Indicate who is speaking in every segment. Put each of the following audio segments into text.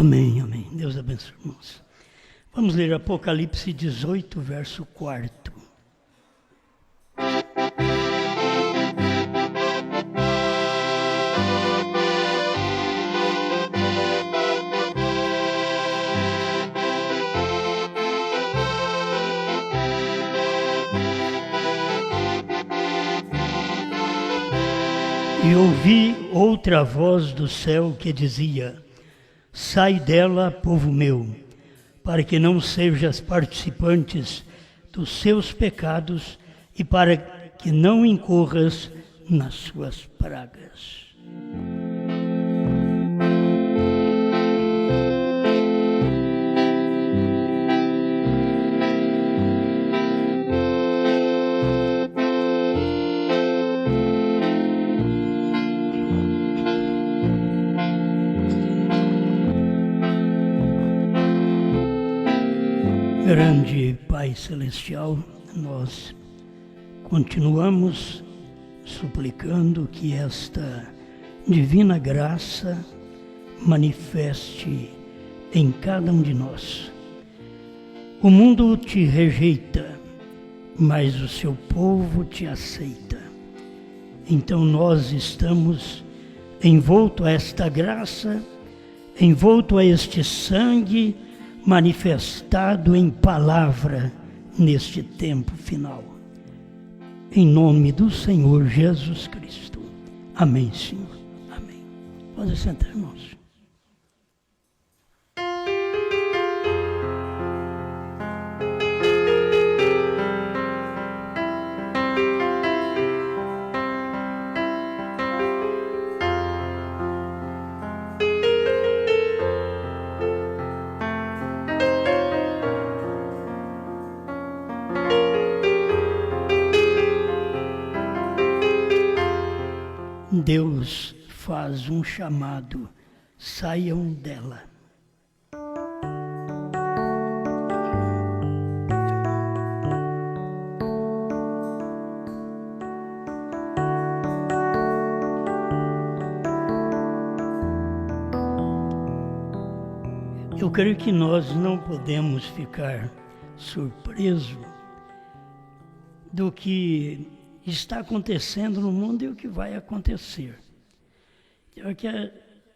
Speaker 1: Amém, amém. Deus abençoe, irmãos. Vamos ler Apocalipse 18, verso 4. E ouvi outra voz do céu que dizia: sai dela, povo meu, para que não sejas participantes dos seus pecados e para que não incorras nas suas pragas. Grande Pai Celestial, nós continuamos suplicando que esta divina graça manifeste em cada um de nós. O mundo te rejeita, mas o seu povo te aceita. Então nós estamos envoltos a esta graça, envolto a este sangue, manifestado em palavra neste tempo final. Em nome do Senhor Jesus Cristo. Amém, Senhor. Amém. Pode sentar, irmãos. Deus faz um chamado, saiam dela. Eu creio que nós não podemos ficar surpresos do que está acontecendo no mundo e o que vai acontecer. É que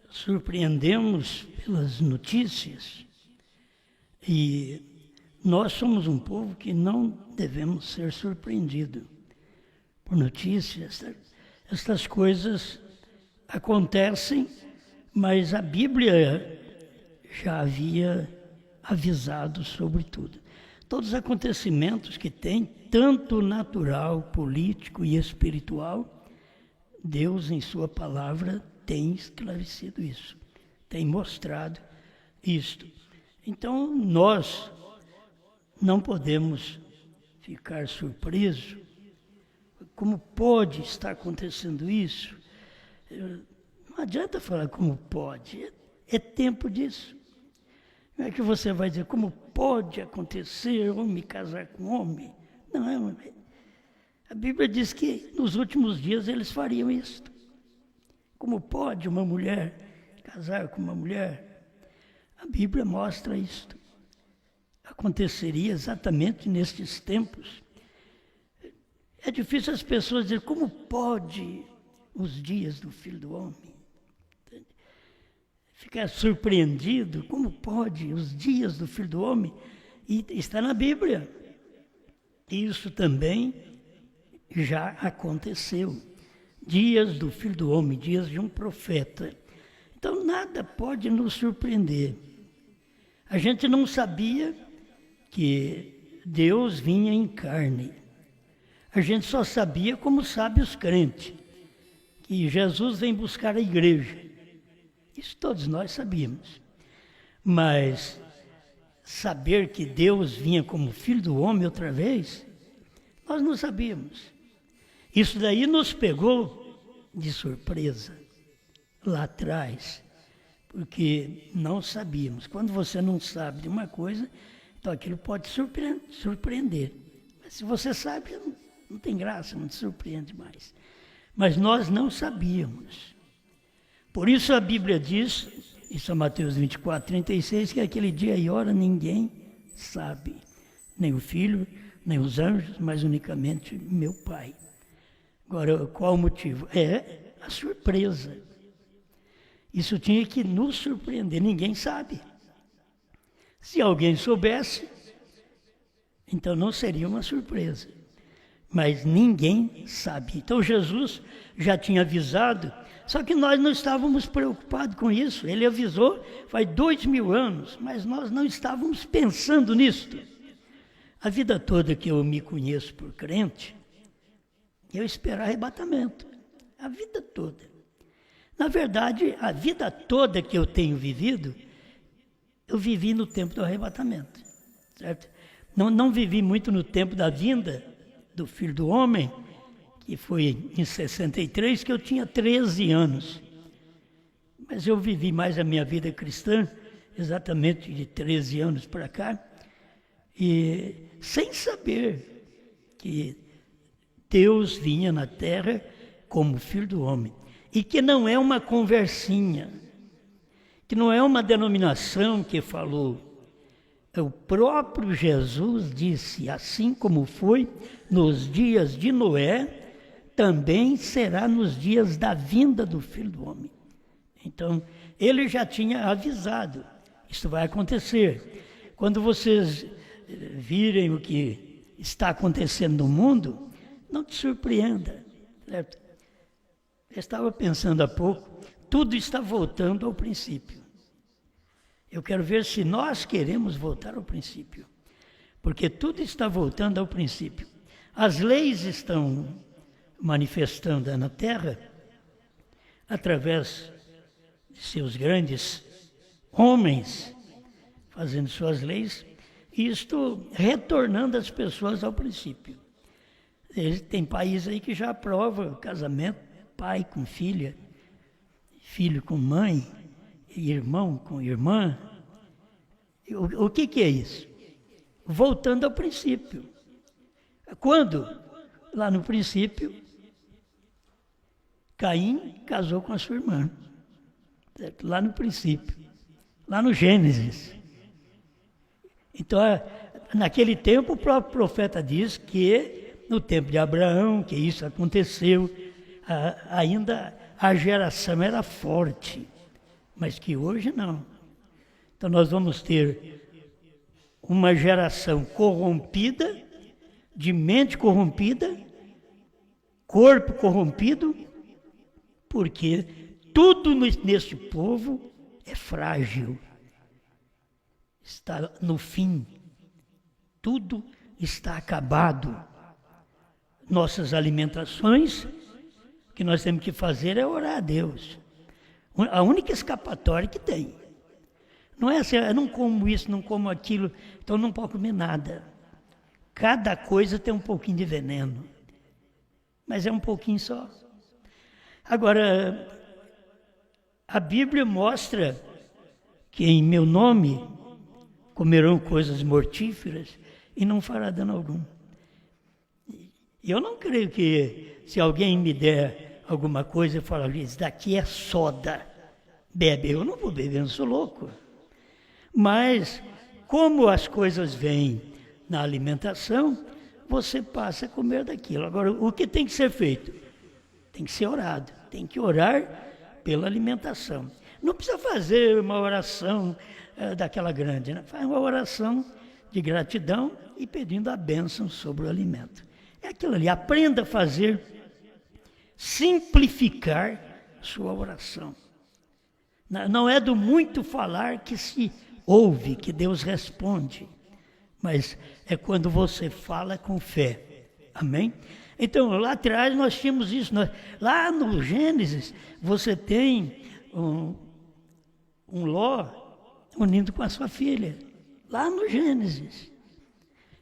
Speaker 1: surpreendemos pelas notícias e nós somos um povo que não devemos ser surpreendidos por notícias. Estas coisas acontecem, mas a Bíblia já havia avisado sobre tudo. Todos os acontecimentos que tem, tanto natural, político e espiritual, Deus em sua palavra tem esclarecido isso, tem mostrado isto. Então nós não podemos ficar surpresos. Como pode estar acontecendo isso? Não adianta falar como pode, é tempo disso. Não é que você vai dizer como pode acontecer homem casar com homem. Não, a Bíblia diz que nos últimos dias eles fariam isso. Como pode uma mulher casar com uma mulher? A Bíblia mostra isto. Aconteceria exatamente nestes tempos. É difícil as pessoas dizerem como pode os dias do Filho do Homem. Ficar surpreendido, como pode os dias do Filho do Homem? E está na Bíblia. Isso também já aconteceu. Dias do Filho do Homem, dias de um profeta. Então nada pode nos surpreender. A gente não sabia que Deus vinha em carne. A gente só sabia, como sabe os crentes, que Jesus vem buscar a igreja. Isso todos nós sabíamos. Mas saber que Deus vinha como Filho do Homem outra vez, nós não sabíamos. Isso daí nos pegou de surpresa lá atrás, porque não sabíamos. Quando você não sabe de uma coisa, então aquilo pode surpreender. Mas se você sabe, não tem graça, não te surpreende mais. Mas nós não sabíamos. Por isso a Bíblia diz Isso é Mateus 24, 36, que aquele dia e hora ninguém sabe, nem o Filho, nem os anjos, mas unicamente meu Pai. Agora, qual o motivo? É a surpresa. Isso tinha que nos surpreender, ninguém sabe. Se alguém soubesse, então não seria uma surpresa. Mas ninguém sabe. Então Jesus já tinha avisado, só que nós não estávamos preocupados com isso. Ele avisou faz 2000 anos, mas nós não estávamos pensando nisso. A vida toda que eu me conheço por crente, eu espero arrebatamento. A vida toda. Na verdade, a vida toda que eu tenho vivido, eu vivi no tempo do arrebatamento. Certo? Não vivi muito no tempo da vinda do Filho do Homem, que foi em 63, que eu tinha 13 anos. Mas eu vivi mais a minha vida cristã, exatamente de 13 anos para cá, e sem saber que Deus vinha na terra como Filho do Homem. E que não é uma conversinha, que não é uma denominação que falou. O próprio Jesus disse, assim como foi nos dias de Noé, também será nos dias da vinda do Filho do Homem. Então, ele já tinha avisado, isso vai acontecer. Quando vocês virem o que está acontecendo no mundo, não te surpreenda, certo? Eu estava pensando há pouco, tudo está voltando ao princípio. Eu quero ver se nós queremos voltar ao princípio, porque tudo está voltando ao princípio. As leis estão manifestando na terra através de seus grandes homens fazendo suas leis, e isto retornando as pessoas ao princípio. Tem país aí que já aprova casamento, pai com filha, filho com mãe, irmão com irmã. O que é isso? Voltando ao princípio. Quando? Lá no princípio, Caim casou com a sua irmã. Certo? Lá no princípio. Lá no Gênesis. Então, naquele tempo, o próprio profeta diz que no tempo de Abraão, que isso aconteceu, ainda a geração era forte, mas que hoje não. Então nós vamos ter uma geração corrompida, de mente corrompida, corpo corrompido, porque tudo neste povo é frágil, está no fim, tudo está acabado. Nossas alimentações, o que nós temos que fazer é orar a Deus. A única escapatória que tem. Não é assim, eu não como isso, não como aquilo, então não posso comer nada. Cada coisa tem um pouquinho de veneno. Mas é um pouquinho só. Agora, a Bíblia mostra que em meu nome comerão coisas mortíferas e não fará dano algum. Eu não creio que se alguém me der alguma coisa e falar, isso daqui é soda, bebe. Eu não vou beber, eu não sou louco. Mas, como as coisas vêm na alimentação, você passa a comer daquilo. Agora, o que tem que ser feito? Tem que ser orado. Tem que orar pela alimentação. Não precisa fazer uma oração daquela grande, né? Faz uma oração de gratidão e pedindo a bênção sobre o alimento. É aquilo ali, aprenda a fazer, simplificar sua oração. Não é do muito falar que se ouve, que Deus responde, mas é quando você fala com fé. Amém? Então, lá atrás nós tínhamos isso. Lá no Gênesis, você tem um Ló unindo com a sua filha. Lá no Gênesis.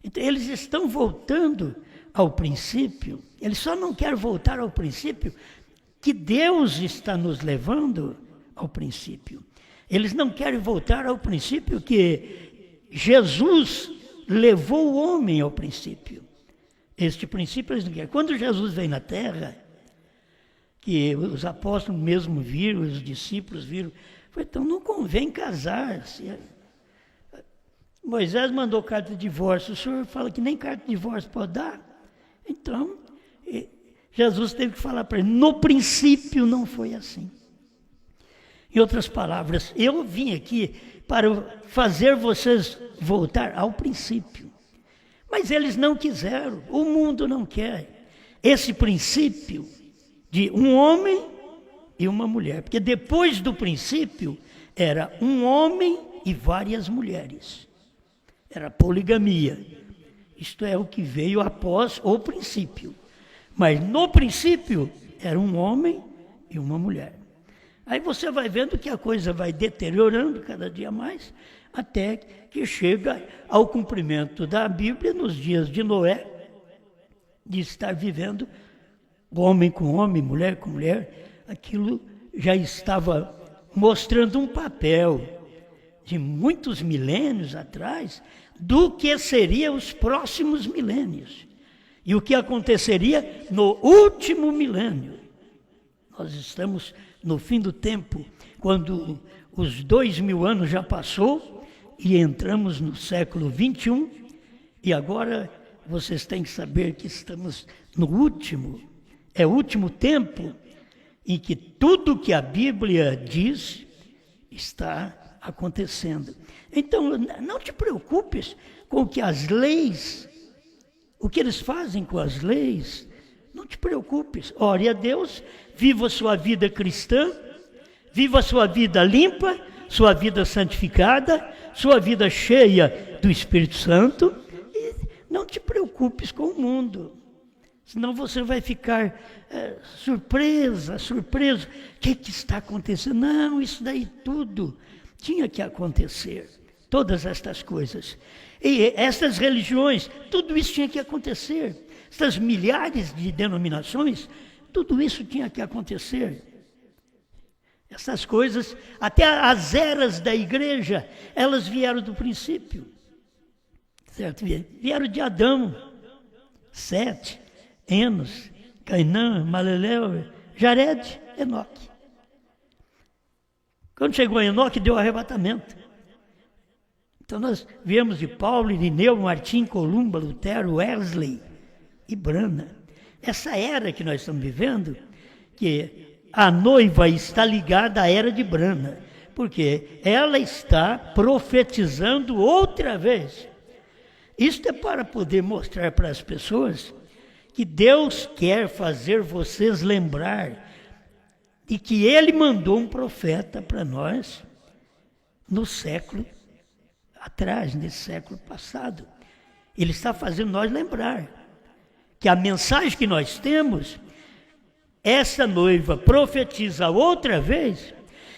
Speaker 1: Então, eles estão voltando ao princípio. Eles só não querem voltar ao princípio que Deus está nos levando ao princípio. Eles não querem voltar ao princípio que Jesus levou o homem ao princípio. Este princípio eles não querem. Quando Jesus veio na Terra, que os apóstolos mesmo viram, os discípulos viram Falei, então não convém casar. Moisés mandou carta de divórcio, o senhor fala que nem carta de divórcio pode dar? Então, Jesus teve que falar para ele, no princípio não foi assim. Em outras palavras, eu vim aqui para fazer vocês voltar ao princípio. Mas eles não quiseram, o mundo não quer. Esse princípio de um homem e uma mulher. Porque depois do princípio, era um homem e várias mulheres. Era poligamia. Isto é o que veio após o princípio. Mas no princípio, era um homem e uma mulher. Aí você vai vendo que a coisa vai deteriorando cada dia mais, até que chega ao cumprimento da Bíblia nos dias de Noé, de estar vivendo homem com homem, mulher com mulher. Aquilo já estava mostrando um papel de muitos milênios atrás do que seriam os próximos milênios e o que aconteceria no último milênio. Nós estamos no fim do tempo, quando os 2000 anos já passou e entramos no século 21, e agora vocês têm que saber que estamos no último tempo em que tudo que a Bíblia diz está acontecendo. Então, não te preocupes com que as leis, o que eles fazem com as leis, não te preocupes. Ore a Deus, viva a sua vida cristã, viva a sua vida limpa, sua vida santificada, sua vida cheia do Espírito Santo, e não te preocupes com o mundo. Senão você vai ficar surpreso. O que está acontecendo? Não, isso daí tudo tinha que acontecer. Todas estas coisas. E estas religiões, tudo isso tinha que acontecer. Essas milhares de denominações, tudo isso tinha que acontecer. Essas coisas, até as eras da igreja, elas vieram do princípio. Certo? Vieram de Adão, Sete, Enos, Cainã, Maleleu, Jared, Enoque. Quando chegou Enoque, deu arrebatamento. Então nós viemos de Paulo, Irineu, Martim, Columba, Lutero, Wesley e Brana. Essa era que nós estamos vivendo, que a noiva está ligada à era de Brana, porque ela está profetizando outra vez. Isto é para poder mostrar para as pessoas que Deus quer fazer vocês lembrar e que Ele mandou um profeta para nós no século atrás, nesse século passado. Ele está fazendo nós lembrar que a mensagem que nós temos, essa noiva profetiza outra vez,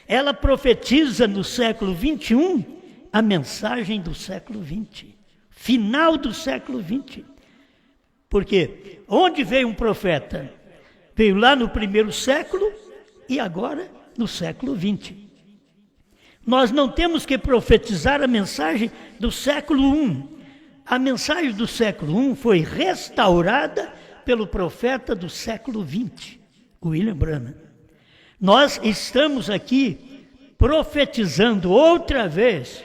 Speaker 1: ela profetiza no século 21 a mensagem do século 20, final do século 20. Porque onde veio um profeta? Veio lá no primeiro século e agora no século 20. Nós não temos que profetizar a mensagem do século I. A mensagem do século I foi restaurada pelo profeta do século XX, William Branham. Nós estamos aqui profetizando outra vez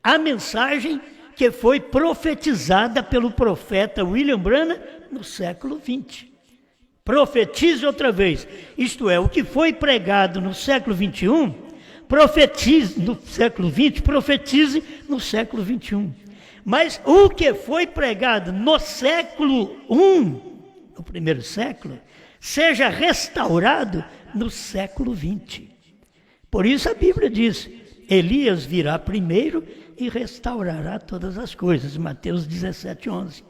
Speaker 1: a mensagem que foi profetizada pelo profeta William Branham no século XX. Profetize outra vez. Isto é, o que foi pregado no século XXI, profetize no século XX, profetize no século XXI. Mas o que foi pregado no século I, no primeiro século, seja restaurado no século XX. Por isso a Bíblia diz, Elias virá primeiro e restaurará todas as coisas. Mateus 17, 11.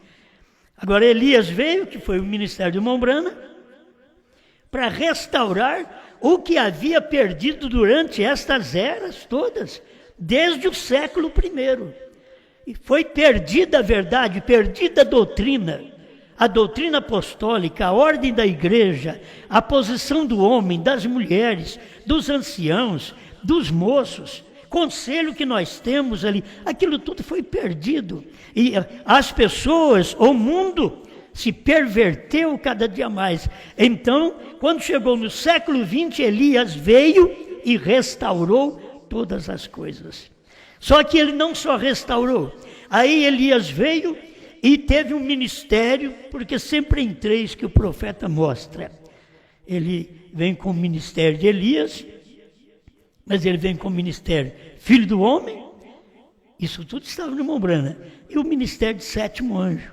Speaker 1: Agora Elias veio, que foi o ministério de Mombrana, para restaurar o que havia perdido durante estas eras todas, desde o século I. E foi perdida a verdade, perdida a doutrina apostólica, a ordem da igreja, a posição do homem, das mulheres, dos anciãos, dos moços, conselho que nós temos ali, aquilo tudo foi perdido. E as pessoas, o mundo, se perverteu cada dia mais. Então, quando chegou no século XX, Elias veio e restaurou todas as coisas. Só que ele não só restaurou. Aí Elias veio e teve um ministério, porque sempre em três que o profeta mostra. Ele vem com o ministério de Elias, mas ele vem com o ministério Filho do Homem, isso tudo estava no Mombrana, e o ministério de sétimo anjo.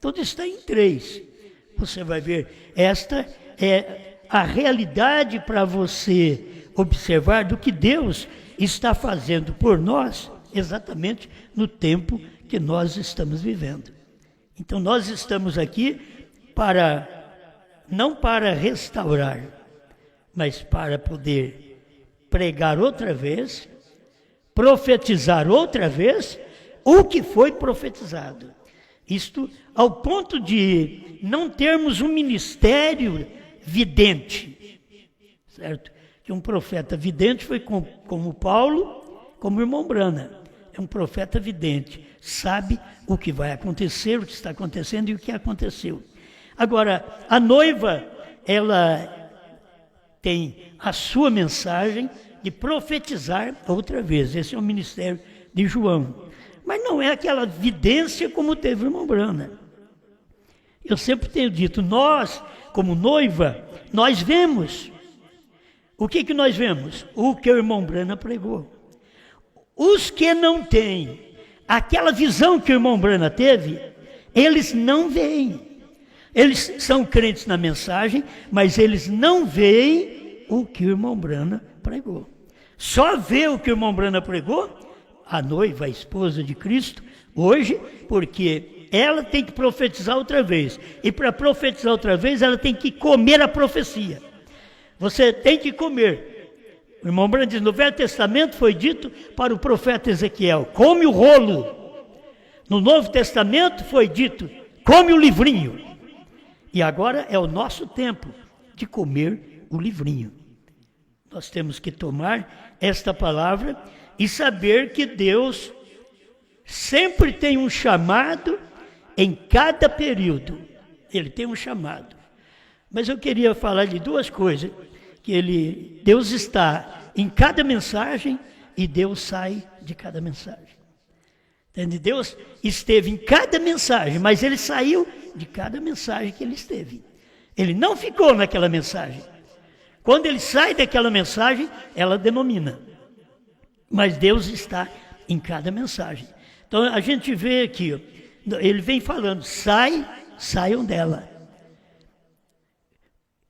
Speaker 1: Tudo está em três. Você vai ver, esta é a realidade para você observar do que Deus está fazendo por nós, exatamente no tempo que nós estamos vivendo. Então nós estamos aqui não para restaurar, mas para poder pregar outra vez, profetizar outra vez o que foi profetizado. Isto ao ponto de não termos um ministério vidente, certo? Que um profeta vidente foi como Paulo, como o irmão Brana. É um profeta vidente, sabe o que vai acontecer, o que está acontecendo e o que aconteceu. Agora, a noiva, ela tem a sua mensagem de profetizar outra vez. Esse é o ministério de João. Mas não é aquela vidência como teve o irmão Brana. Eu sempre tenho dito, nós, como noiva, nós vemos. O que nós vemos? O que o irmão Brana pregou. Os que não têm aquela visão que o irmão Brana teve, eles não veem. Eles são crentes na mensagem, mas eles não veem o que o irmão Brana pregou. Só vê o que o irmão Brana pregou a noiva, a esposa de Cristo, hoje, porque ela tem que profetizar outra vez. E para profetizar outra vez, ela tem que comer a profecia. Você tem que comer. O irmão Brana diz, no Velho Testamento foi dito para o profeta Ezequiel, come o rolo. No Novo Testamento foi dito, come o livrinho. E agora é o nosso tempo de comer o livrinho. Nós temos que tomar esta palavra e saber que Deus sempre tem um chamado em cada período. Ele tem um chamado. Mas eu queria falar de duas coisas, que Deus está em cada mensagem e Deus sai de cada mensagem. Entende? Deus esteve em cada mensagem, mas ele saiu de cada mensagem que ele esteve. Ele não ficou naquela mensagem. Quando ele sai daquela mensagem, ela denomina. Mas Deus está em cada mensagem. Então a gente vê aqui, ele vem falando, saiam dela.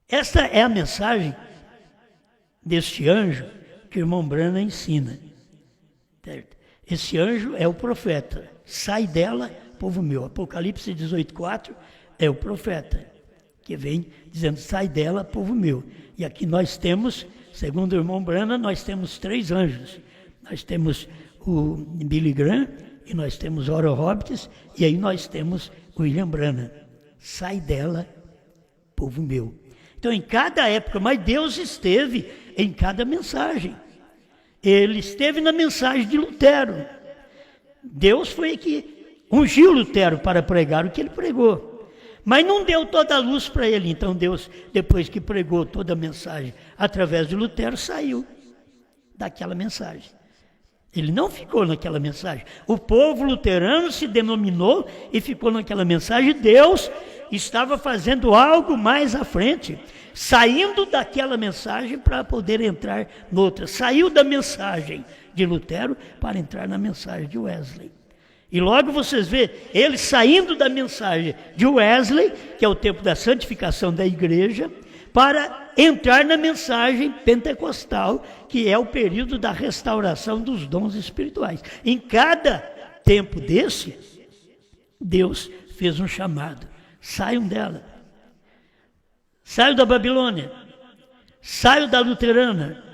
Speaker 1: Esta é a mensagem deste anjo que o irmão Brana ensina. Certo? Esse anjo é o profeta. Sai dela, povo meu. Apocalipse 18:4 é o profeta que vem dizendo, sai dela, povo meu. E aqui nós temos, segundo o irmão Brana, nós temos 3 anjos. Nós temos o Billy Graham, e nós temos Oral Roberts, e aí nós temos o William Branham. Sai dela, povo meu. Então, em cada época, mas Deus esteve em cada mensagem. Ele esteve na mensagem de Lutero. Deus foi que ungiu Lutero para pregar o que ele pregou. Mas não deu toda a luz para ele. Então, Deus, depois que pregou toda a mensagem através de Lutero, saiu daquela mensagem. Ele não ficou naquela mensagem. O povo luterano se denominou e ficou naquela mensagem. Deus estava fazendo algo mais à frente, saindo daquela mensagem para poder entrar noutra. Saiu da mensagem de Lutero para entrar na mensagem de Wesley. E logo vocês vê ele saindo da mensagem de Wesley, que é o tempo da santificação da igreja, para entrar na mensagem pentecostal, que é o período da restauração dos dons espirituais. Em cada tempo desse, Deus fez um chamado. Saiam dela. Saiam da Babilônia. Saiam da luterana.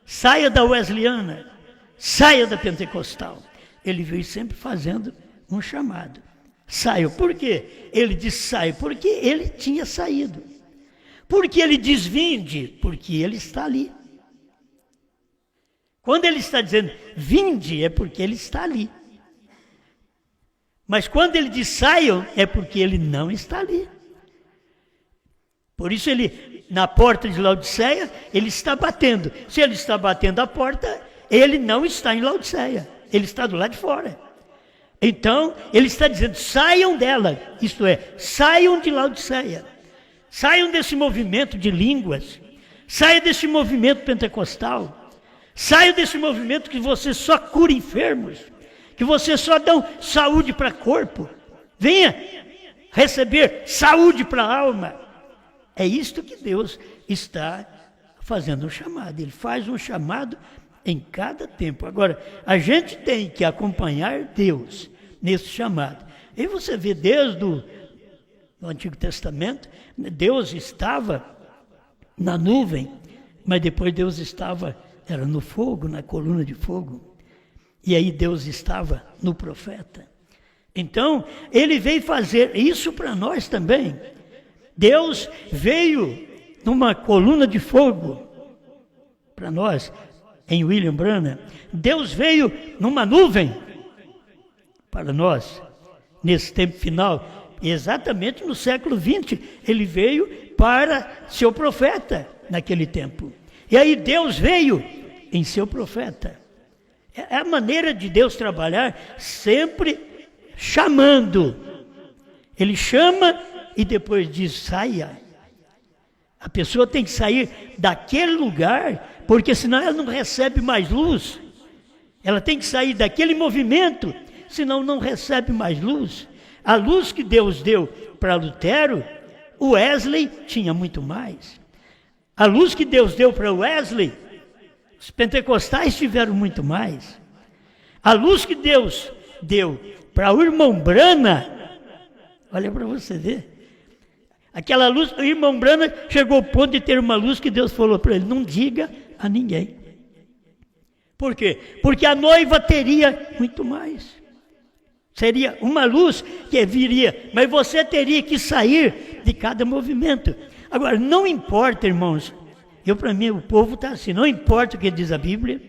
Speaker 1: Saia da wesleyana. Saia da pentecostal. Ele veio sempre fazendo um chamado. Saiam. Por quê? Ele disse saiam, porque ele tinha saído. Porque ele diz vinde, porque ele está ali. Quando ele está dizendo vinde, é porque ele está ali. Mas quando ele diz saiam, é porque ele não está ali. Por isso ele na porta de Laodiceia, ele está batendo. Se ele está batendo a porta, ele não está em Laodiceia, ele está do lado de fora. Então, ele está dizendo, saiam dela, isto é, saiam de Laodiceia, saiam desse movimento de línguas, saiam desse movimento pentecostal, saiam desse movimento que você só cura enfermos, que você só dá saúde para o corpo. Venha receber saúde para a alma. É isto que Deus está fazendo um chamado. Ele faz um chamado em cada tempo. Agora, a gente tem que acompanhar Deus nesse chamado. E você vê desde o Antigo Testamento, Deus estava na nuvem, mas depois Deus era no fogo, na coluna de fogo. E aí Deus estava no profeta. Então, ele veio fazer isso para nós também. Deus veio numa coluna de fogo para nós, em William Branham. Deus veio numa nuvem para nós, nesse tempo final. Exatamente no século XX, ele veio para seu profeta naquele tempo. E aí Deus veio em seu profeta. É a maneira de Deus trabalhar, sempre chamando. Ele chama e depois diz, saia. A pessoa tem que sair daquele lugar, porque senão ela não recebe mais luz. Ela tem que sair daquele movimento, senão não recebe mais luz. A luz que Deus deu para Lutero, o Wesley tinha muito mais. A luz que Deus deu para Wesley, os pentecostais tiveram muito mais. A luz que Deus deu para o irmão Branham, olha para você ver. Aquela luz, o irmão Branham chegou ao ponto de ter uma luz que Deus falou para ele, não diga a ninguém. Por quê? Porque a noiva teria muito mais. Seria uma luz que viria, mas você teria que sair de cada movimento. Agora, não importa, irmãos, para mim o povo está assim, não importa o que diz a Bíblia,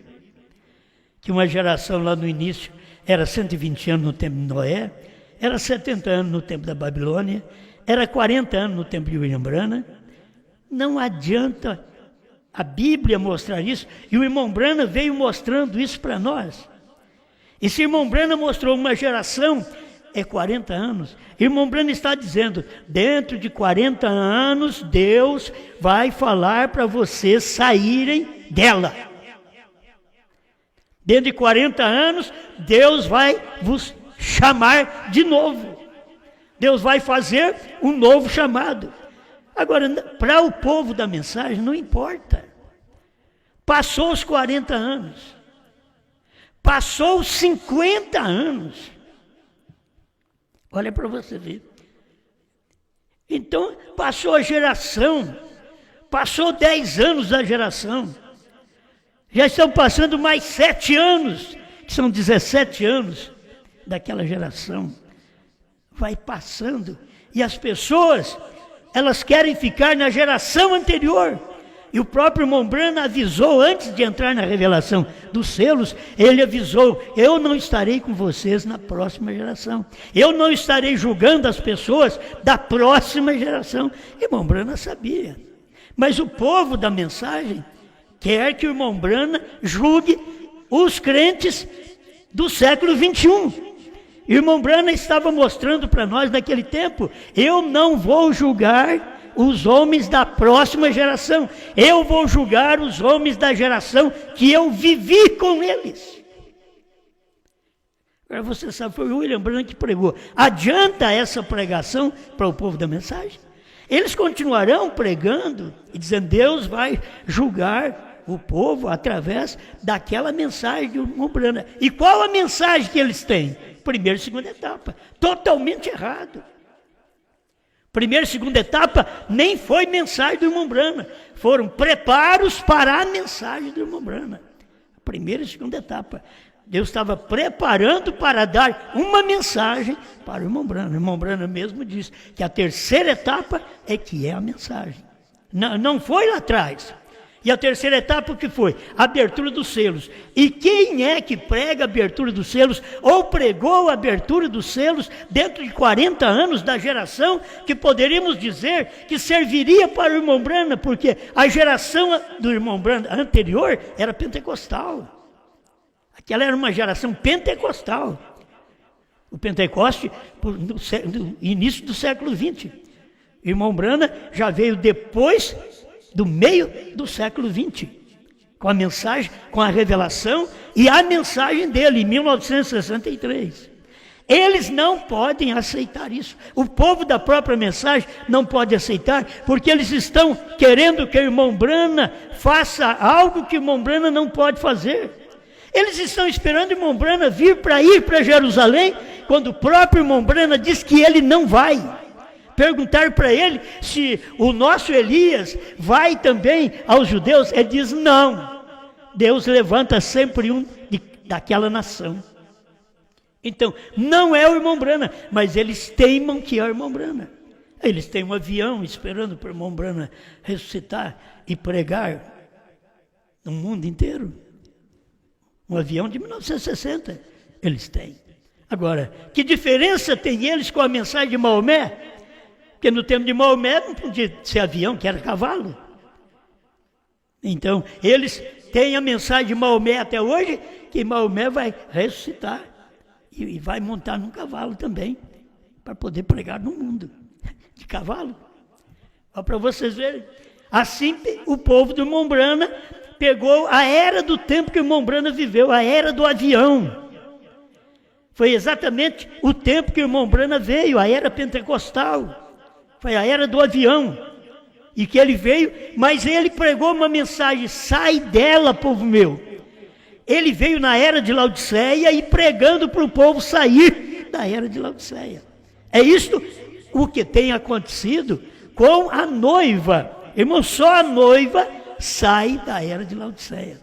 Speaker 1: que uma geração lá no início era 120 anos no tempo de Noé, era 70 anos no tempo da Babilônia, era 40 anos no tempo de William Branham. Não adianta a Bíblia mostrar isso, e o irmão Branham veio mostrando isso para nós. E se o irmão Branham mostrou uma geração, é 40 anos. O irmão Branham está dizendo, dentro de 40 anos, Deus vai falar para vocês saírem dela. Dentro de 40 anos, Deus vai vos chamar de novo. Deus vai fazer um novo chamado. Agora, para o povo da mensagem, não importa. Passou os 40 anos. Passou os 50 anos. Olha para você ver. Então, passou a geração. Passou 10 anos da geração. Já estão passando mais 7 anos, que são 17 anos daquela geração. Vai passando. E as pessoas, elas querem ficar na geração anterior. E o próprio irmão Branham avisou, antes de entrar na revelação dos selos, ele avisou, eu não estarei com vocês na próxima geração. Eu não estarei julgando as pessoas da próxima geração. O irmão Branham sabia. Mas o povo da mensagem quer que o irmão Branham julgue os crentes do século 21. O irmão Branham estava mostrando para nós naquele tempo, eu não vou julgar os homens da próxima geração, eu vou julgar os homens da geração que eu vivi com eles. Agora você sabe, foi o William Branham que pregou. Adianta essa pregação para o povo da mensagem? Eles continuarão pregando e dizendo, Deus vai julgar o povo através daquela mensagem de irmão Branham. E qual a mensagem que eles têm? Primeira e segunda etapa. Totalmente errado. Primeira e segunda etapa nem foi mensagem do irmão Branham. Foram preparos para a mensagem do irmão Branham. Primeira e segunda etapa. Deus estava preparando para dar uma mensagem para o irmão Branham. O irmão Branham mesmo disse que a terceira etapa é que é a mensagem. Não foi lá atrás. E a terceira etapa o que foi? A abertura dos selos. E quem é que prega a abertura dos selos, ou pregou a abertura dos selos dentro de 40 anos da geração que poderíamos dizer que serviria para o irmão Brana, porque a geração do irmão Brana anterior era pentecostal. Aquela era uma geração pentecostal. O Pentecoste, no início do século XX. Irmão Brana já veio depois do meio do século XX, com a mensagem, com a revelação e a mensagem dele, em 1963. Eles não podem aceitar isso. O povo da própria mensagem não pode aceitar, porque eles estão querendo que o irmão Brana faça algo que o irmão Brana não pode fazer. Eles estão esperando o irmão Brana vir para Jerusalém, quando o próprio irmão Brana diz que ele não vai. Perguntar para ele se o nosso Elias vai também aos judeus. Ele diz não. Deus levanta sempre um daquela nação. Então, não é o irmão Brana, mas eles teimam que é o irmão Brana. Eles têm um avião esperando para o irmão Brana ressuscitar e pregar no mundo inteiro. Um avião de 1960, eles têm. Agora, que diferença tem eles com a mensagem de Maomé? Porque no tempo de Maomé não podia ser avião, que era cavalo. Então, eles têm a mensagem de Maomé até hoje, que Maomé vai ressuscitar e vai montar num cavalo também, para poder pregar no mundo, de cavalo. Olha para vocês verem. Assim, o povo do irmão Brana pegou a era do tempo que o irmão Brana viveu, a era do avião. Foi exatamente o tempo que o irmão Brana veio, a era pentecostal. Foi a era do avião, e que ele veio, mas ele pregou uma mensagem: sai dela, povo meu. Ele veio na era de Laodiceia e pregando para o povo sair da era de Laodiceia. É isto o que tem acontecido com a noiva. Irmão, só a noiva sai da era de Laodiceia.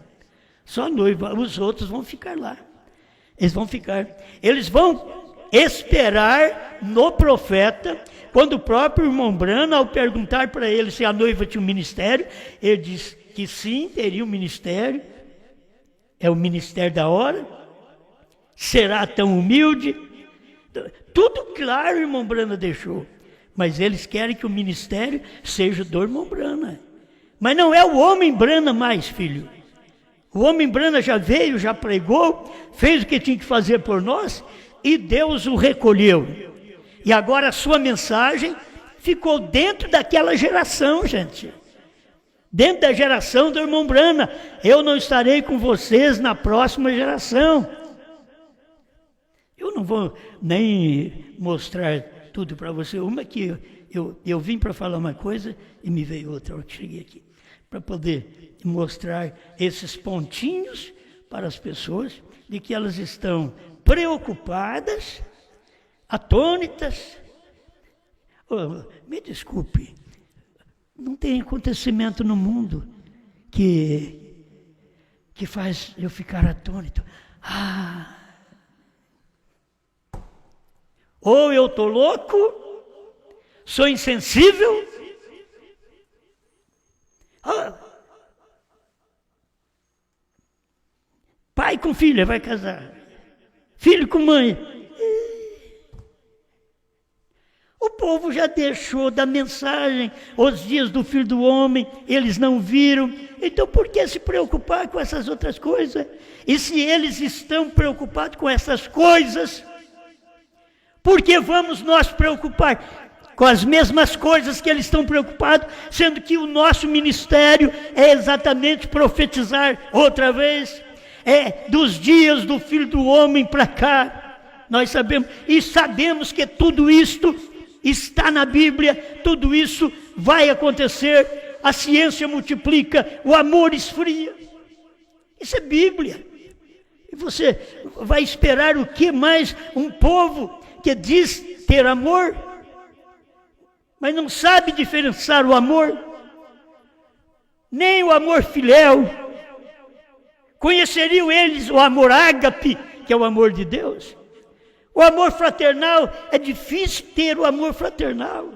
Speaker 1: Só a noiva, os outros vão ficar lá. Eles vão esperar no profeta. Quando o próprio irmão Brana, ao perguntar para ele se a noiva tinha um ministério, ele diz que sim, teria um ministério. É o ministério da hora. Será tão humilde? Tudo claro o irmão Brana deixou. Mas eles querem que o ministério seja do irmão Brana. Mas não é o homem Brana mais, filho. O homem Brana já veio, já pregou, fez o que tinha que fazer por nós, e Deus o recolheu. E agora a sua mensagem ficou dentro daquela geração, gente. Dentro da geração do irmão Brana. Eu não estarei com vocês na próxima geração. Eu não vou nem mostrar tudo para você. Uma que eu vim para falar uma coisa e me veio outra, eu cheguei aqui. Para poder mostrar esses pontinhos para as pessoas, de que elas estão preocupadas, atônitas. Oh, me desculpe, não tem acontecimento no mundo que faz eu ficar atônito. Ou eu estou louco, sou insensível. Pai com filha vai casar, filho com mãe. O povo já deixou da mensagem, os dias do Filho do Homem, eles não viram. Então por que se preocupar com essas outras coisas? E se eles estão preocupados com essas coisas, por que vamos nós preocupar com as mesmas coisas que eles estão preocupados, sendo que o nosso ministério é exatamente profetizar outra vez? É dos dias do Filho do Homem para cá. Nós sabemos, e sabemos que tudo isto está na Bíblia, tudo isso vai acontecer, a ciência multiplica, o amor esfria. Isso é Bíblia. E você vai esperar o que mais? Um povo que diz ter amor, mas não sabe diferenciar o amor, nem o amor filéu. Conheceriam eles o amor ágape, que é o amor de Deus? O amor fraternal, é difícil ter o amor fraternal.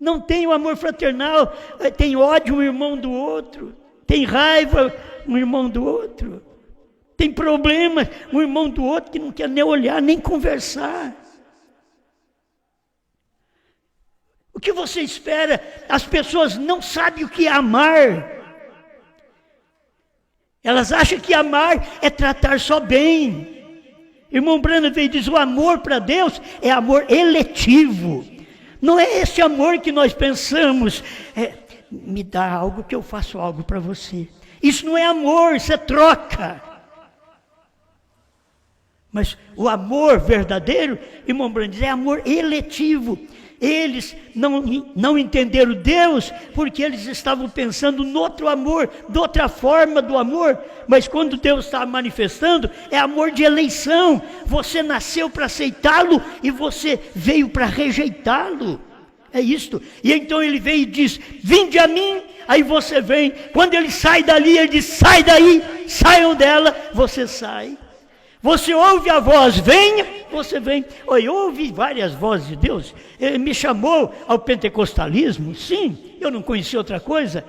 Speaker 1: Não tem o amor fraternal, tem ódio um irmão do outro, tem raiva um irmão do outro, tem problemas um irmão do outro que não quer nem olhar, nem conversar. O que você espera? As pessoas não sabem o que é amar. Elas acham que amar é tratar só bem. Irmão Branham veio e diz, o amor para Deus é amor eletivo. Não é esse amor que nós pensamos, me dá algo que eu faço algo para você. Isso não é amor, isso é troca. Mas o amor verdadeiro, irmão Branham diz, é amor eletivo. Eles não entenderam Deus porque eles estavam pensando no outro amor, de outra forma do amor. Mas quando Deus está manifestando, é amor de eleição. Você nasceu para aceitá-lo e você veio para rejeitá-lo. É isto. E então ele vem e diz, vinde a mim, aí você vem. Quando ele sai dali, ele diz, sai daí, saiam dela, você sai. Você ouve a voz, venha, você vem. Eu ouvi várias vozes de Deus. Ele me chamou ao pentecostalismo, sim, eu não conhecia outra coisa.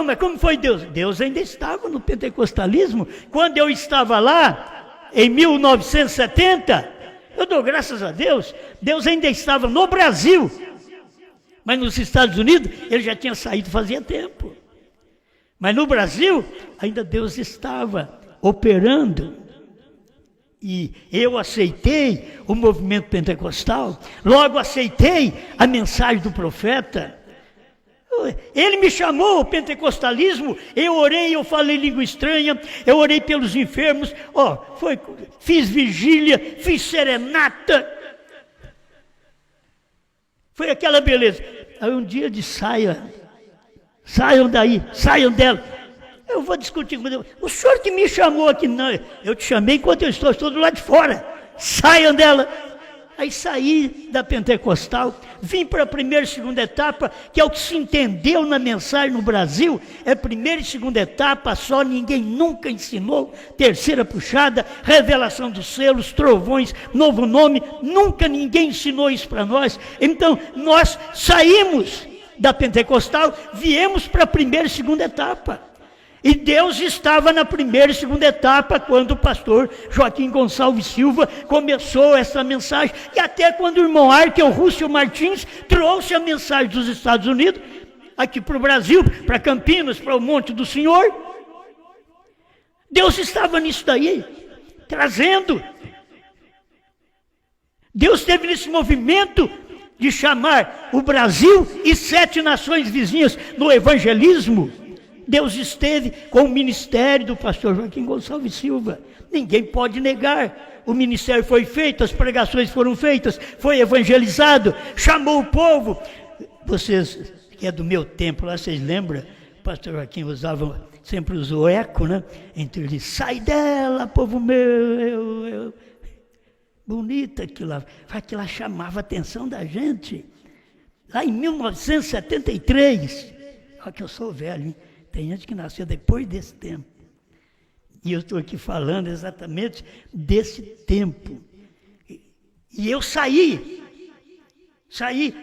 Speaker 1: Mas como foi Deus? Deus ainda estava no pentecostalismo. Quando eu estava lá, em 1970, eu dou graças a Deus, Deus ainda estava no Brasil. Mas nos Estados Unidos, ele já tinha saído fazia tempo. Mas no Brasil, ainda Deus estava operando. E eu aceitei o movimento pentecostal, logo aceitei a mensagem do profeta. Ele me chamou ao pentecostalismo, eu orei, eu falei língua estranha, eu orei pelos enfermos, fiz vigília, fiz serenata. Foi aquela beleza. Aí um dia de saiam daí, saiam dela. Eu vou discutir com Deus. O senhor que me chamou aqui, não, eu te chamei enquanto eu estou do lado de fora. Saiam dela. Aí saí da pentecostal, vim para a primeira e segunda etapa, que é o que se entendeu na mensagem no Brasil, é primeira e segunda etapa só, ninguém nunca ensinou, terceira puxada, revelação dos selos, trovões, novo nome, nunca ninguém ensinou isso para nós. Então nós saímos da pentecostal, viemos para a primeira e segunda etapa. E Deus estava na primeira e segunda etapa quando o pastor Joaquim Gonçalves Silva começou essa mensagem. E até quando o irmão Arkel Rússio Martins trouxe a mensagem dos Estados Unidos, aqui para o Brasil, para Campinas, para o Monte do Senhor. Deus estava nisso daí, trazendo. Deus esteve nesse movimento de chamar o Brasil e 7 nações vizinhas no evangelismo. Deus esteve com o ministério do pastor Joaquim Gonçalves Silva. Ninguém pode negar. O ministério foi feito, as pregações foram feitas, foi evangelizado, chamou o povo. Vocês, que é do meu tempo lá, vocês lembram? O pastor Joaquim sempre usou eco, né? Entre eles, sai dela, povo meu. Bonita aquilo lá. Aquilo lá chamava a atenção da gente. Lá em 1973, olha que eu sou velho, hein? Tem gente que nasceu depois desse tempo. E eu estou aqui falando exatamente desse tempo. E eu saí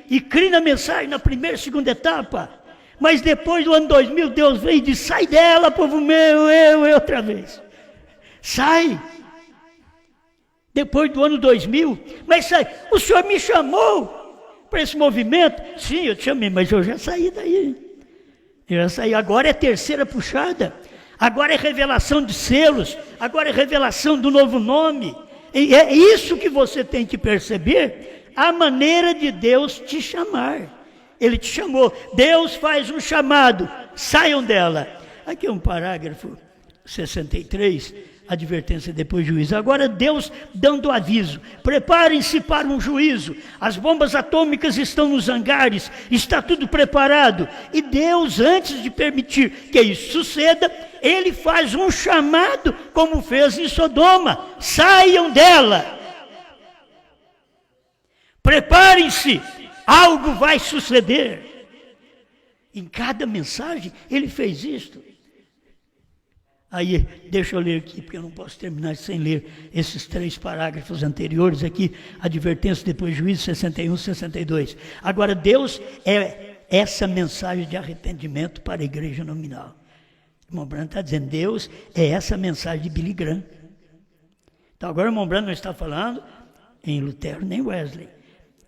Speaker 1: e criei na mensagem na primeira e segunda etapa. Mas depois do ano 2000, Deus veio e disse, sai dela, povo meu, eu outra vez. Sai. Depois do ano 2000, mas sai. O senhor me chamou para esse movimento? Sim, eu te chamei, mas eu já saí daí. Agora é terceira puxada, agora é revelação de selos, agora é revelação do novo nome. E é isso que você tem que perceber, a maneira de Deus te chamar. Ele te chamou, Deus faz um chamado, saiam dela. Aqui é um parágrafo 63, advertência depois juízo. Agora Deus dando aviso, preparem-se para um juízo, as bombas atômicas estão nos hangares, está tudo preparado. E Deus, antes de permitir que isso suceda, Ele faz um chamado, como fez em Sodoma, saiam dela. Preparem-se, algo vai suceder. Em cada mensagem Ele fez isto. Aí, deixa eu ler aqui, porque eu não posso terminar sem ler esses 3 parágrafos anteriores aqui, advertência, depois juízo 61, 62. Agora, Deus é essa mensagem de arrependimento para a igreja nominal. O irmão Branham está dizendo, Deus é essa mensagem de Billy Graham. Então, agora o irmão Branham não está falando em Lutero nem Wesley.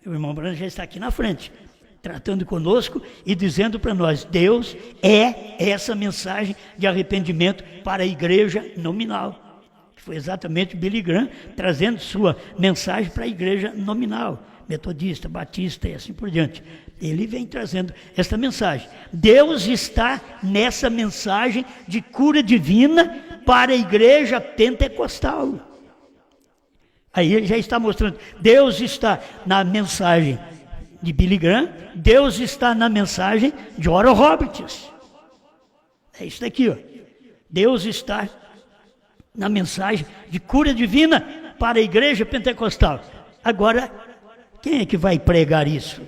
Speaker 1: O irmão Branham já está aqui na frente, tratando conosco e dizendo para nós, Deus é essa mensagem de arrependimento para a igreja nominal. Que foi exatamente Billy Graham trazendo sua mensagem para a igreja nominal, metodista, batista e assim por diante. Ele vem trazendo esta mensagem. Deus está nessa mensagem de cura divina para a igreja pentecostal. Aí ele já está mostrando, Deus está na mensagem de Billy Graham, Deus está na mensagem de Oral Roberts. É isso daqui, ó. Deus está na mensagem de cura divina para a igreja pentecostal. Agora, quem é que vai pregar isso?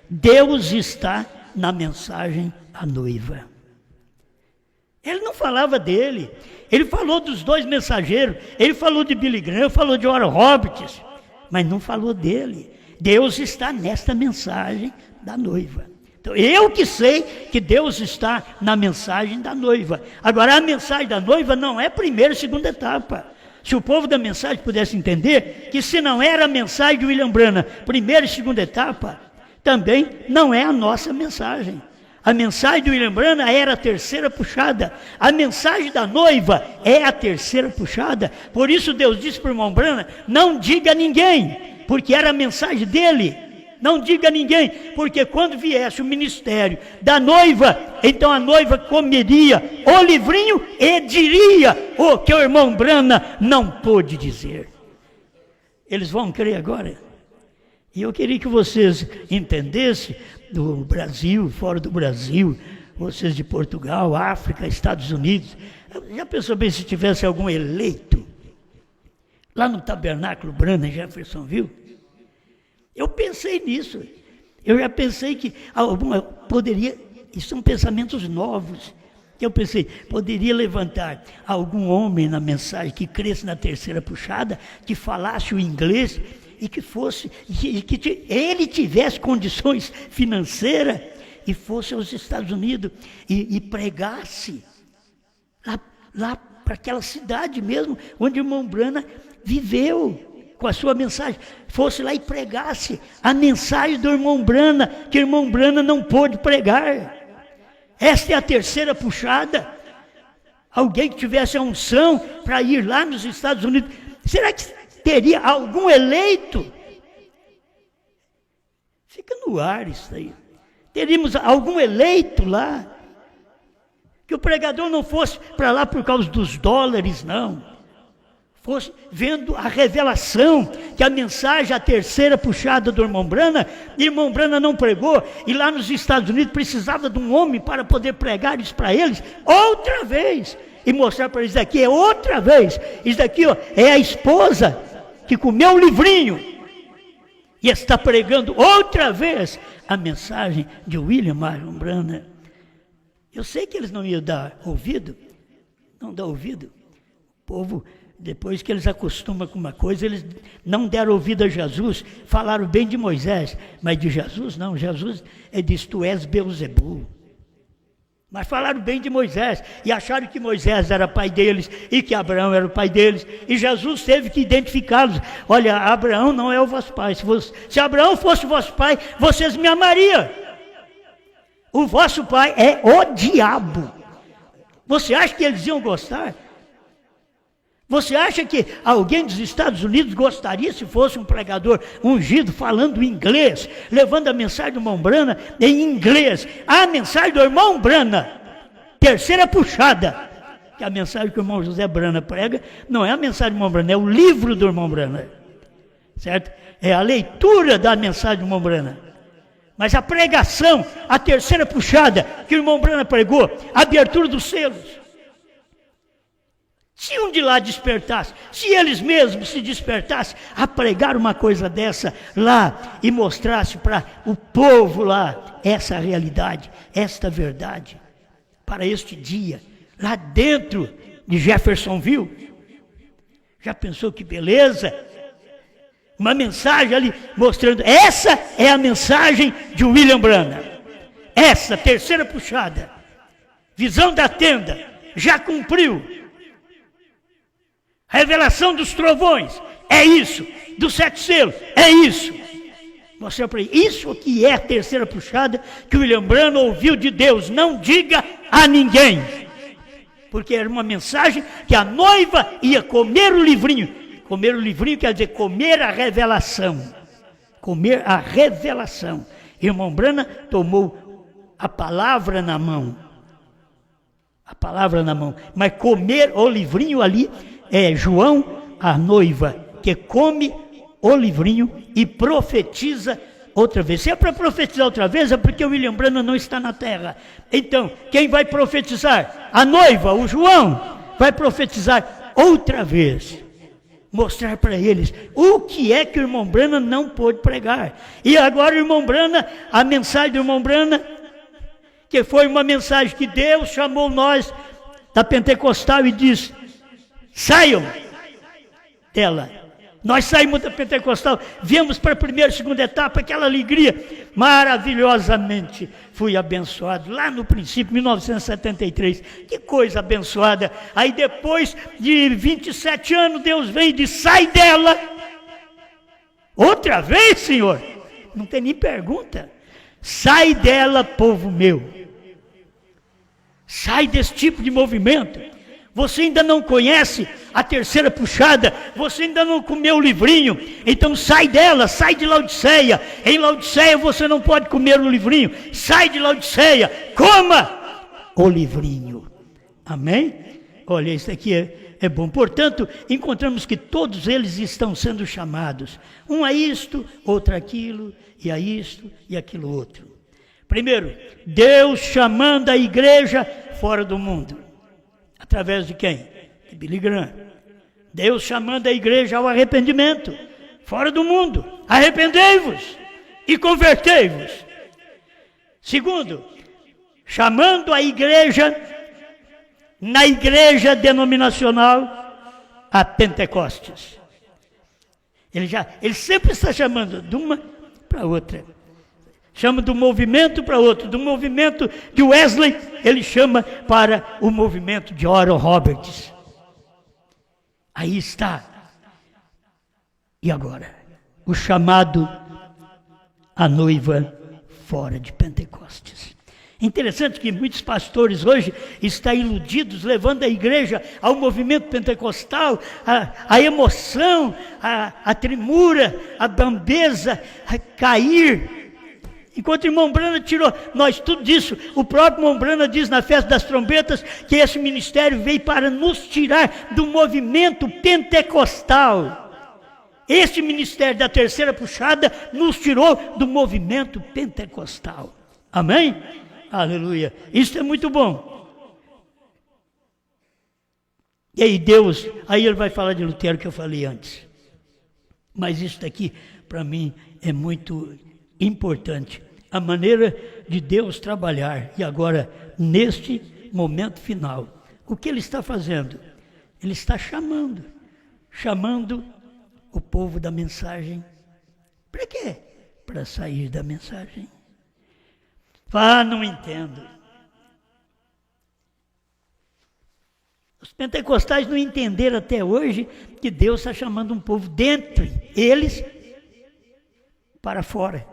Speaker 1: Deus está na mensagem à noiva. Ele não falava dele, ele falou dos 2 mensageiros, ele falou de Billy Graham, falou de Oral Roberts, mas não falou dele. Deus está nesta mensagem da noiva. Então, eu que sei que Deus está na mensagem da noiva. Agora, a mensagem da noiva não é primeira e segunda etapa. Se o povo da mensagem pudesse entender que se não era a mensagem de William Branham, primeira e segunda etapa, também não é a nossa mensagem. A mensagem de William Branham era a terceira puxada. A mensagem da noiva é a terceira puxada. Por isso Deus disse para o irmão Branham, não diga a ninguém, porque era a mensagem dele. Não diga a ninguém, porque quando viesse o ministério da noiva, então a noiva comeria o livrinho e diria o que o irmão Branham não pôde dizer. Eles vão crer agora. E eu queria que vocês entendessem, do Brasil, fora do Brasil, vocês de Portugal, África, Estados Unidos, já pensou bem se tivesse algum eleito lá no Tabernáculo Branham, em Jeffersonville? Eu pensei nisso, eu já pensei que poderia, e são pensamentos novos, que eu pensei, poderia levantar algum homem na mensagem que cresce na terceira puxada, que falasse o inglês, e que fosse, que ele tivesse condições financeiras, e fosse aos Estados Unidos, e pregasse, lá para aquela cidade mesmo, onde o irmão Branham viveu, com a sua mensagem, fosse lá e pregasse a mensagem do irmão Branham, que o irmão Branham não pôde pregar. Esta é a terceira puxada. Alguém que tivesse a unção para ir lá nos Estados Unidos. Será que teria algum eleito? Fica no ar isso aí. Teríamos algum eleito lá? Que o pregador não fosse para lá por causa dos dólares, não. Fosse vendo a revelação, que a mensagem, a terceira puxada do irmão Branham não pregou, e lá nos Estados Unidos precisava de um homem para poder pregar isso para eles, outra vez, e mostrar para eles aqui, é outra vez, isso daqui ó, é a esposa que comeu o livrinho, e está pregando outra vez a mensagem de William Marion Branham. Eu sei que eles não iam dar ouvido, não dá ouvido, o povo... Depois que eles acostumam com uma coisa, eles não deram ouvido a Jesus, falaram bem de Moisés, mas de Jesus não, Jesus disse, tu és Beelzebul. Mas falaram bem de Moisés, e acharam que Moisés era pai deles, e que Abraão era o pai deles, e Jesus teve que identificá-los. Olha, Abraão não é o vosso pai, se Abraão fosse o vosso pai, vocês me amariam. O vosso pai é o diabo. Você acha que eles iam gostar? Você acha que alguém dos Estados Unidos gostaria se fosse um pregador ungido falando inglês, levando a mensagem do irmão Branham em inglês? A mensagem do irmão Branham, terceira puxada, que a mensagem que o irmão José Branham prega, não é a mensagem do irmão Branham, é o livro do irmão Branham, certo? É a leitura da mensagem do irmão Branham. Mas a pregação, a terceira puxada que o irmão Branham pregou, a abertura dos selos, se um de lá despertasse, se eles mesmos se despertassem a pregar uma coisa dessa lá e mostrasse para o povo lá essa realidade, esta verdade, para este dia, lá dentro de Jeffersonville. Já pensou que beleza? Uma mensagem ali mostrando, essa é a mensagem de William Branham. Essa, terceira puxada. Visão da tenda, já cumpriu. Revelação dos trovões, é isso. Dos 7 selos, é isso. Mostrar para ele, isso que é a terceira puxada que William Branham ouviu de Deus. Não diga a ninguém. Porque era uma mensagem que a noiva ia comer o livrinho. Comer o livrinho quer dizer comer a revelação. Comer a revelação. Irmão Branham tomou a palavra na mão. A palavra na mão. Mas comer o livrinho ali é João, a noiva, que come o livrinho e profetiza outra vez. Se é para profetizar outra vez, é porque o William Branham não está na terra. Então, quem vai profetizar? A noiva, o João, vai profetizar outra vez. Mostrar para eles o que é que o irmão Branham não pôde pregar. E agora o irmão Branham, a mensagem do irmão Branham, que foi uma mensagem que Deus chamou nós da Pentecostal e disse, saiam dela. Nós saímos da Pentecostal, viemos para a primeira e segunda etapa, aquela alegria, maravilhosamente fui abençoado, lá no princípio, 1973, que coisa abençoada. Aí depois de 27 anos, Deus vem e diz, sai dela, outra vez, Senhor, não tem nem pergunta, sai dela, povo meu, sai desse tipo de movimento. Você ainda não conhece a terceira puxada, você ainda não comeu o livrinho, então sai dela, sai de Laodiceia. Em Laodiceia você não pode comer o livrinho, sai de Laodiceia, coma o livrinho. Amém? Olha, isso aqui é bom. Portanto, encontramos que todos eles estão sendo chamados. Um a isto, outro aquilo, e a isto e aquilo outro. Primeiro, Deus chamando a igreja fora do mundo. Através de quem? De Billy Graham. Deus chamando a igreja ao arrependimento, fora do mundo. Arrependei-vos e convertei-vos. Segundo, chamando a igreja, na igreja denominacional, a Pentecostes. Ele sempre está chamando de uma para outra. Chama do movimento para outro, do movimento de Wesley, ele chama para o movimento de Oral Roberts. Aí está. E agora? O chamado à noiva fora de Pentecostes. Interessante que muitos pastores hoje estão iludidos, levando a igreja ao movimento pentecostal, a emoção, a tremura, a bambeza, a cair. Enquanto o irmão Branham tirou nós tudo disso, o próprio irmão Branham diz na festa das trombetas que esse ministério veio para nos tirar do movimento pentecostal. Esse ministério da terceira puxada nos tirou do movimento pentecostal. Amém? Aleluia. Isso é muito bom. E aí Deus, aí ele vai falar de Lutero que eu falei antes. Mas isso daqui, para mim, é muito importante, a maneira de Deus trabalhar. E agora, neste momento final, o que Ele está fazendo? Ele está chamando o povo da mensagem. Para quê? Para sair da mensagem. Ah, não entendo. Os pentecostais não entenderam até hoje que Deus está chamando um povo dentre eles para fora.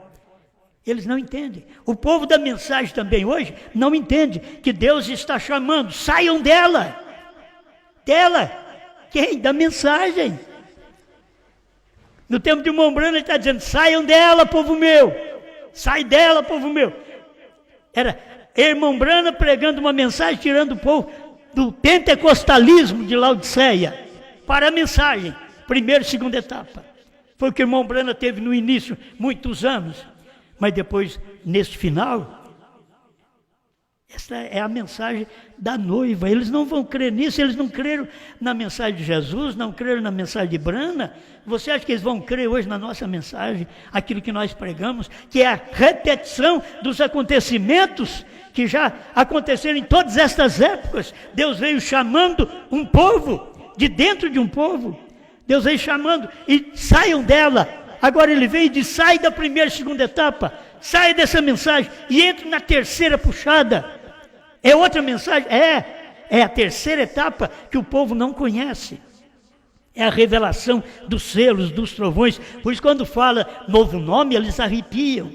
Speaker 1: Eles não entendem. O povo da mensagem também hoje não entende que Deus está chamando. Saiam dela. Dela. Quem? Da mensagem. No tempo de irmão Branham ele está dizendo, saiam dela, povo meu. Sai dela, povo meu. Era irmão Branham pregando uma mensagem, tirando o povo do pentecostalismo de Laodiceia para a mensagem. Primeira e segunda etapa. Foi o que o irmão Branham teve no início, muitos anos. Mas depois, nesse final, Esta é a mensagem da noiva. Eles não vão crer nisso, eles não creram na mensagem de Jesus, não creram na mensagem de Brana. Você acha que eles vão crer hoje na nossa mensagem, aquilo que nós pregamos, que é a repetição dos acontecimentos que já aconteceram em todas estas épocas? Deus veio chamando um povo, de dentro de um povo, Deus veio chamando, e saiam dela. Agora ele veio e diz: sai da primeira e segunda etapa, sai dessa mensagem e entre na terceira puxada. É outra mensagem? É a terceira etapa que o povo não conhece. É a revelação dos selos, dos trovões. Por isso, quando fala novo nome, eles arrepiam.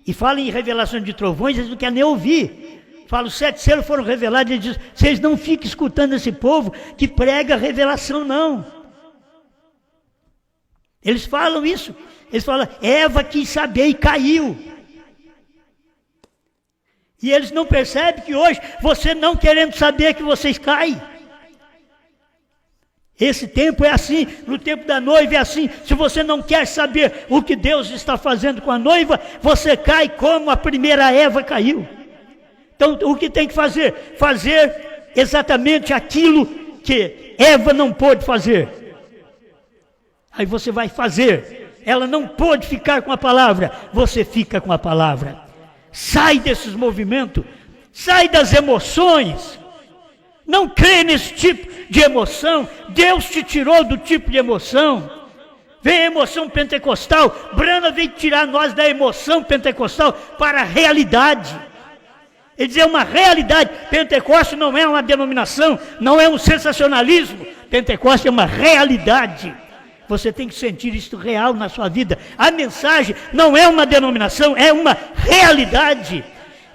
Speaker 1: E fala em revelação de trovões, eles não querem nem ouvir. Fala, os 7 selos foram revelados, ele diz: vocês não fiquem escutando esse povo que prega revelação, não. Eles falam isso. Eles falam: Eva quis saber e caiu. E eles não percebem que hoje, você não querendo saber, que vocês caem. Esse tempo é assim, no tempo da noiva é assim. Se você não quer saber o que Deus está fazendo com a noiva, você cai como a primeira Eva caiu. Então, o que tem que fazer? Fazer exatamente aquilo que Eva não pôde fazer. Aí você vai fazer. Ela não pôde ficar com a palavra, você fica com a palavra. Sai desses movimentos, sai das emoções. Não crê nesse tipo de emoção. Deus te tirou do tipo de emoção. Vem a emoção pentecostal. Brana veio tirar nós da emoção pentecostal para a realidade. Ele diz: é uma realidade. Pentecoste não é uma denominação, não é um sensacionalismo. Pentecoste é uma realidade. Você tem que sentir isto real na sua vida. A mensagem não é uma denominação, é uma realidade.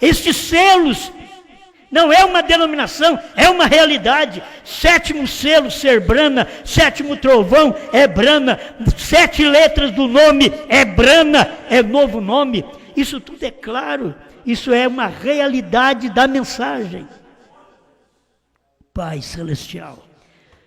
Speaker 1: Estes selos não é uma denominação, é uma realidade. 7º selo ser Brana, 7º trovão é Brana, 7 letras do nome é Brana, é novo nome. Isso tudo é claro, isso é uma realidade da mensagem. Pai Celestial,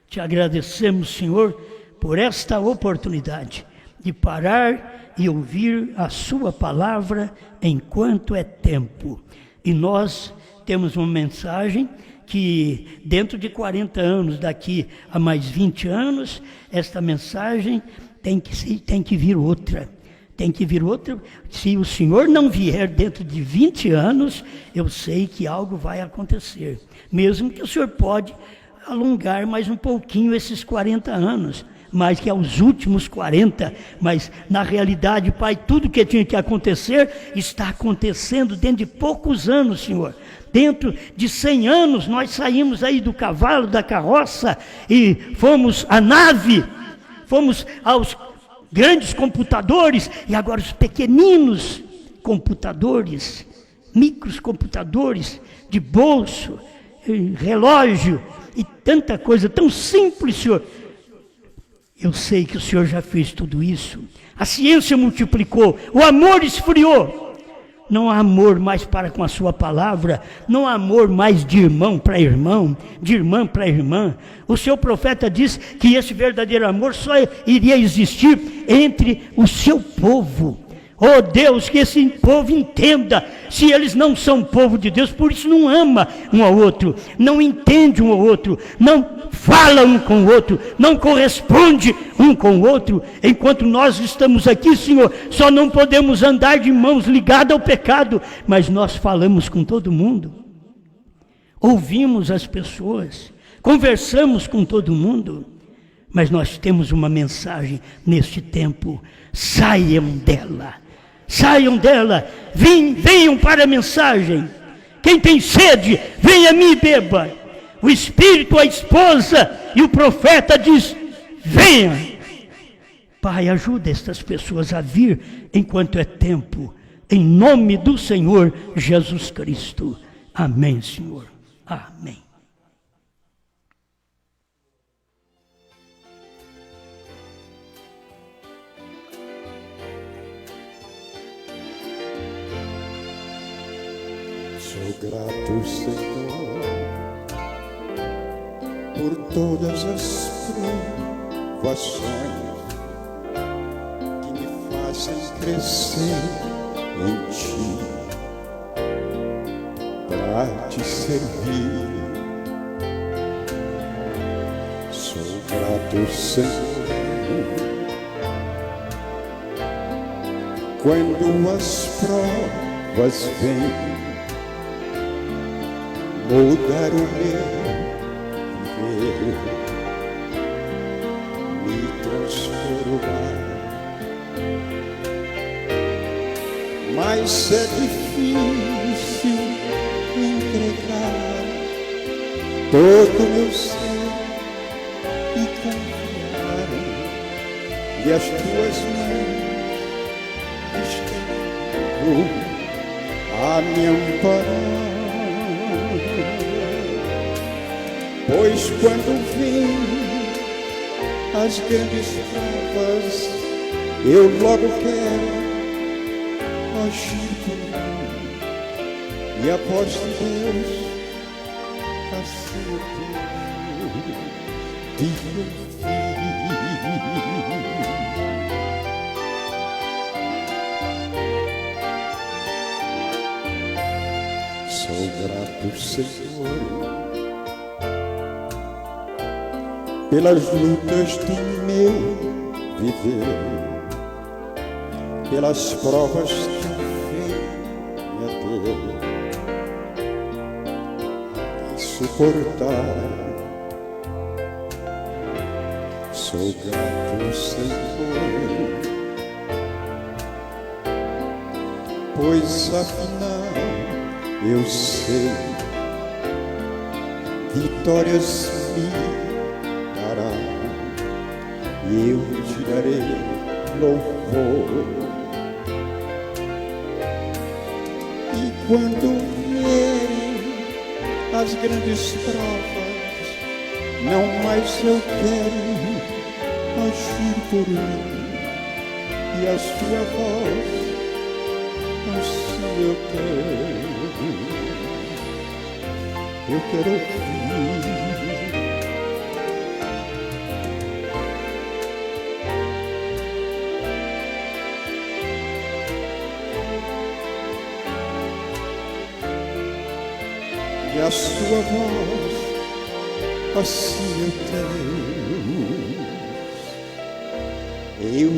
Speaker 1: te agradecemos, Senhor, por esta oportunidade de parar e ouvir a sua palavra enquanto é tempo. E nós temos uma mensagem que dentro de 40 anos, daqui a mais 20 anos, esta mensagem tem que vir outra. Tem que vir outra. Se o Senhor não vier dentro de 20 anos, eu sei que algo vai acontecer. Mesmo que o Senhor pode alongar mais um pouquinho esses 40 anos. Mais que aos últimos 40, mas na realidade, Pai, tudo que tinha que acontecer, está acontecendo dentro de poucos anos, Senhor. Dentro de 100 anos, nós saímos aí do cavalo, da carroça, e fomos à nave, fomos aos grandes computadores, e agora os pequeninos computadores, microcomputadores de bolso, relógio, e tanta coisa tão simples, Senhor. Eu sei que o Senhor já fez tudo isso. A ciência multiplicou, o amor esfriou. Não há amor mais para com a sua palavra, não há amor mais de irmão para irmão, de irmã para irmã. O seu profeta disse que esse verdadeiro amor só iria existir entre o seu povo. Oh Deus, que esse povo entenda, se eles não são povo de Deus, por isso não ama um ao outro, não entende um ao outro, não fala um com o outro, não corresponde um com o outro. Enquanto nós estamos aqui, Senhor, só não podemos andar de mãos ligadas ao pecado, mas nós falamos com todo mundo, ouvimos as pessoas, conversamos com todo mundo, mas nós temos uma mensagem neste tempo: saiam dela. Saiam dela, venham para a mensagem. Quem tem sede, venha a mim e beba. O Espírito, a esposa e o profeta diz: venha. Pai, ajuda estas pessoas a vir enquanto é tempo. Em nome do Senhor Jesus Cristo. Amém, Senhor. Amém.
Speaker 2: Sou grato, Senhor, por todas as provações que me fazem crescer em Ti, para te servir. Sou grato, Senhor, quando as provas vêm mudar o meu viver, me transformar. Mas é difícil entregar todo o meu ser e confiar, e as tuas mãos estão a me amparar. Pois quando vem as grandes provas, eu logo quero agir por mim, e após Deus, assim eu tenho de ouvir. Sou grato, Senhor, pelas lutas do meu viver, pelas provas que eu venho a ter e suportar. Sou grato, Senhor, pois afinal eu sei vitórias me dará, e eu te darei louvor. E quando vierem as grandes provas, não mais eu quero agir por mim, e a sua voz assim eu quero ouvir. E a sua voz assim eu quero. Eu